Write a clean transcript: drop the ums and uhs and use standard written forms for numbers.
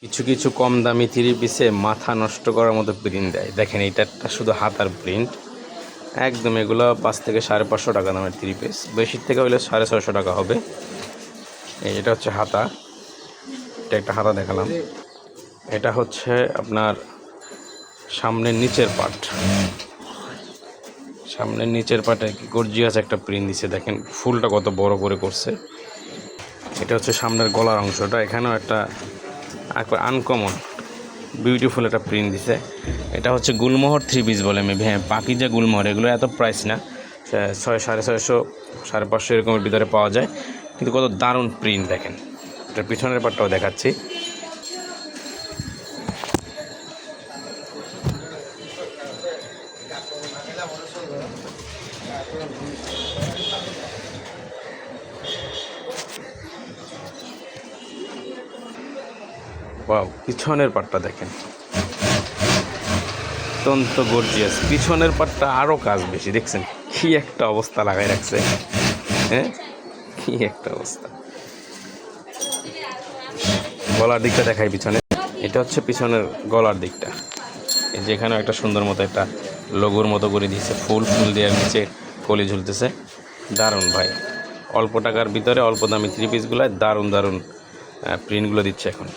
কিছু কিছু কম দামি থ্রি পিসে মাথা নষ্ট করার মতো প্রিন্ট দেয়। দেখেন এটা একটা শুধু হাতার প্রিন্ট, একদম এগুলো 5 থেকে 550 টাকা দামের থ্রি পিস, বেশির থেকে হইলে 650 টাকা হবে। এটা হচ্ছে হাতা, এটা একটা হাতা দেখালাম। এটা হচ্ছে আপনার সামনের নিচের পার্ট, সামনের নিচের পার্টে গর্জিয়াস একটা প্রিন্ট দিছে, দেখেন ফুলটা কত বড় করে করছে। এটা হচ্ছে সামনের গলার অংশটা, এখানেও একটা আনকমন বিউটিফুল একটা প্রিন্ট দিছে। এটা হচ্ছে গুলমোহর থ্রি পিস বলে মেবি, হ্যাঁ পাকিজা গুলমোহর। এগুলো এত প্রাইস না, 600, 650, 550 এরকমের ভিতরে পাওয়া যায়, কিন্তু কত দারুণ প্রিন্ট দেখেন। এটার পিছনের পাটটাও দেখাচ্ছি। ওয়াও, পিছনের পাটটা দেখেন, অত্যন্ত গর্জিয়াস। পিছনের পাটটা আরও কাজ বেশি, দেখছেন কি একটা অবস্থা লাগাই রাখছে, হ্যাঁ কি একটা অবস্থা। গলার দিকটা দেখাই পিছনে, এটা হচ্ছে পিছনের গলার দিকটা। এই যে এখানেও একটা সুন্দর মতো একটা লোগোর মতো করে দিয়েছে, ফুল দেওয়ার নিচে কলি ঝুলতেছে। দারুণ ভাই, অল্প টাকার ভিতরে অল্প দামি থ্রি পিসগুলো দারুণ প্রিন্টগুলো দিচ্ছে এখন।